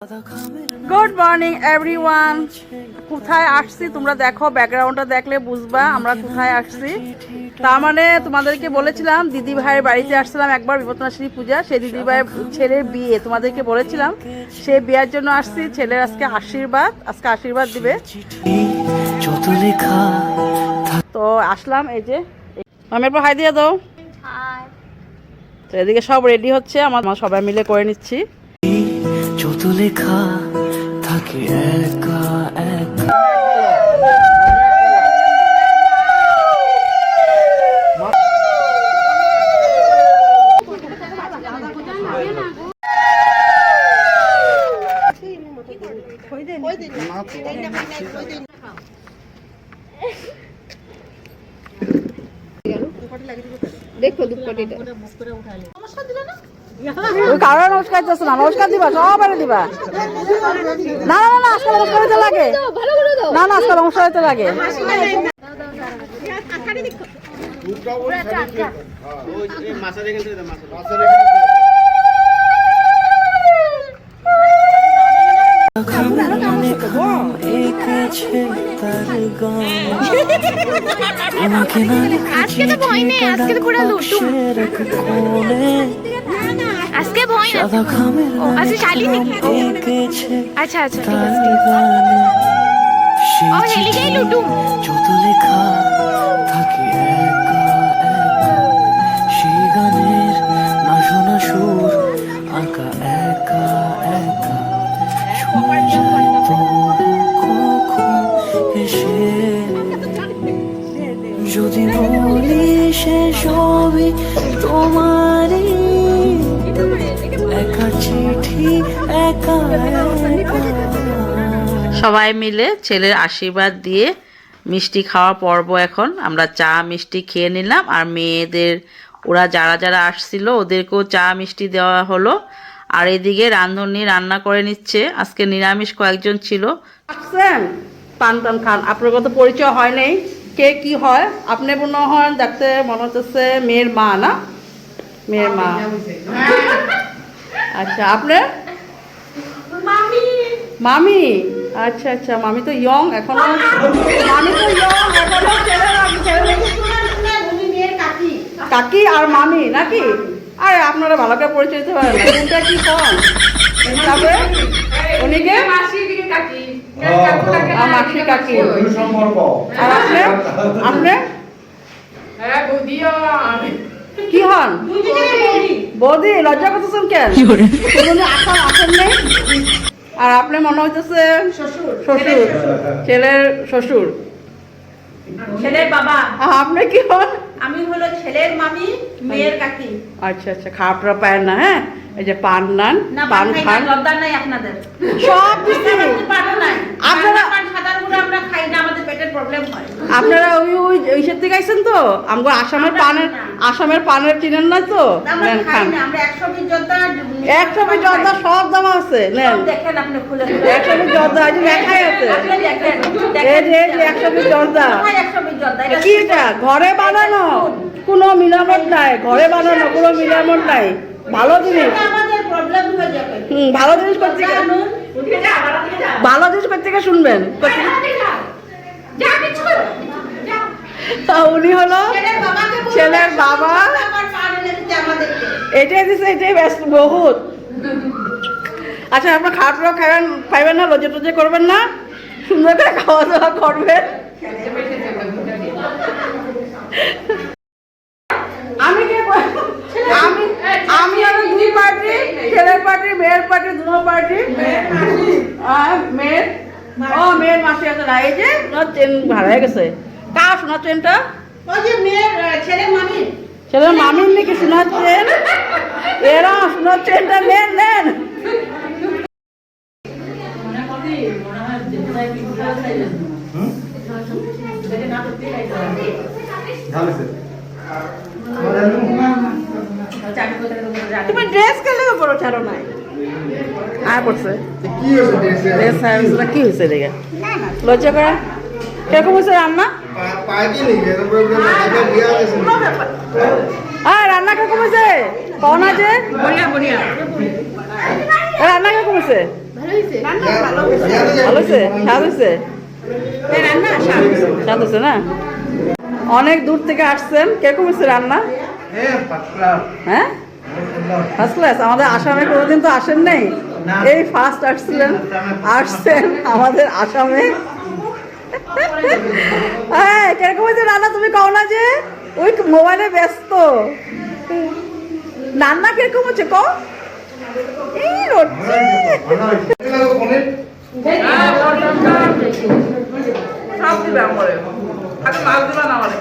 Good morning everyone. কোথায় আসছি তোমরা দেখো, ব্যাকগ্রাউন্ডটা দেখলে বুঝবা আমরা কোথায় আসছি। তার মানে তোমাদেরকে বলেছিলাম দিদি ভাইয়ের বাড়িতে আসছিলাম একবার, বিপত্তনাশ্রী পূজা, সেই দিদি ভাইয়ের ছেলের বিয়ে তোমাদেরকে বলেছিলাম, সেই বিয়ের জন্য আসছি। ছেলের আজকে আশীর্বাদ দিবে, তো আসলাম। এই যে আমি একবার হাই দিয়ে দাও। তো এদিকে সব রেডি হচ্ছে, আমার সবাই মিলে করে নিচ্ছি। যত লেখা থাকে একা একা। দেখো দুপটিটা কারো নমস্কার দিচ্ছ না, নমস্কার দিবা, সবাই দিবা। না না না, আজকাল নমস্কার দিতে লাগে না, না আজকাল নমস্কার দিতে লাগে। আজকে তো ভয় নেই, আজকে তো পুরো লুটুম। আজকে ভয় না, আজকে শালিনী। আচ্ছা আচ্ছা ঠিক আছে। ও হেলি গেই লুটুম। যত লেখা থাকে একা একা, সেই গানের না শোনা সুর আঁকা একা একা, শুনে যায় তো কখন এসে যদি বলি সে সবই তোমারই, একা চিঠি একা একা। সবাই মিলে ছেলের আশীর্বাদ দিয়ে মিষ্টি খাওয়া পর্ব। এখন আমরা চা মিষ্টি খেয়ে নিলাম, আর মেয়েদের ওরা যারা যারা আসছিল ওদেরকেও চা মিষ্টি দেওয়া হলো। আর এদিকে রাঁধুনি রান্না করে নিচ্ছে, আজকে নিরামিষ কয়েকজন ছিল। পান টান খান, আপনার কত পরিচয় হয় নাই, কে কি হয়। আপনি মনে হয় দেখতে মনে হচ্ছে মেয়ের মা, না মেয়ের মা। আচ্ছা আপনার মামি। আচ্ছা আচ্ছা, মামি তো ইয়ং এখনো, মামি তো ইয়ং এখনো, কাকি আর মামি নাকি? আরে আপনারা ভালো করে পরিচয় দিতে পারেন না, কোনটা কি কন। তারপরে উনিকে মাসি কাকি, মাসি কাকি। আর আপনি কি হন? বৌদি। লজ্জা করতেছেন কেন? আসেন নেই। আর আপনি মনে হইতেছে শ্বশুর, ছেলের শ্বশুর, ছেলের বাবা। আপনি কি হন? আমি হলো ছেলের মামি, মেয়ের কাকি। আচ্ছা আচ্ছা, খাওয়া পায়েন না? হ্যাঁ, এই যে পান নান, পান খান, দরকার নাই আপনাদের সব কিছু। আপনারা সাদা গুঁড়ো আমরা খাই না, আমাদের পেটের প্রবলেম হয়। আপনারা ওই ওইসব থেকে আইছেন তো, আমগো আসামের পানের চিনেন না তো? নেন খান। আমরা 120 জর্দা 120 জর্দা সব দাম আছে, নেন। দেখেন আপনি খুলে 120 জর্দা এই যে লেখাই আছে, এই যে 120 জর্দা। 120 জর্দা কি এটা? ঘরে বানানো, কোনো মিলামত নাই, ঘরে বানানো কোনো মিলামত নাই। ভালো জিনিস, আমাদের প্রবলেম হয়ে যাবে। ভালো জিনিস করতে শুনবেন। উনি হলো ছেলের বাবা, এটাই দিচ্ছে, এটাই ব্যস্ত বহুত। আচ্ছা আপনার খাওয়া খাইবেন না, লজ্জা টজ্জা করবেন না, সুন্দর করে খাওয়া দাওয়া করবেন। আমি আরো দুই পার্টি, ছেলের পার্টি, মেয়ের পার্টি, দুটো পার্টি। মেয়ের মেয়ের মাসি আছে না, এই যে ওনার চেন হারাই গেছে। কার সোনার চেনটা? ওই যে মেয়ের ছেলের মামি, ছেলের মামির নাকি সোনার চেন? এরা সোনার চেনটা নেন নেন। তুমি ড্রেস কেলে পরো ছাড়ো নাই? আর পড়ছে কি হয়েছে দেখে লজ্জা করা? কিরকম হয়েছে রান্না? রান্না কিরকম হয়েছে? কন আছে রান্না কিরকম হয়েছে? ভালো হয়েছে? স্বাদ হয়েছে? স্বাদ হয়েছে না? অনেক দূর থেকে আসছেন, কিরকম হয়েছে রান্না? হ্যাঁ, ফার্স্ট ক্লাস। আমাদের আসামে কোনোদিন তো আসেন নাই, এই ফার্স্ট আসছেন আমাদের আসামে। হ্যাঁ, কিরকম হয়েছে রান্না তুমি কও না যে? ওই মোবাইলে ব্যস্ত। রান্না কিরকম হচ্ছে কও? এই রোচ্ছে। সব দিবে আমারে, আগে মাছ দিবা না আমারে।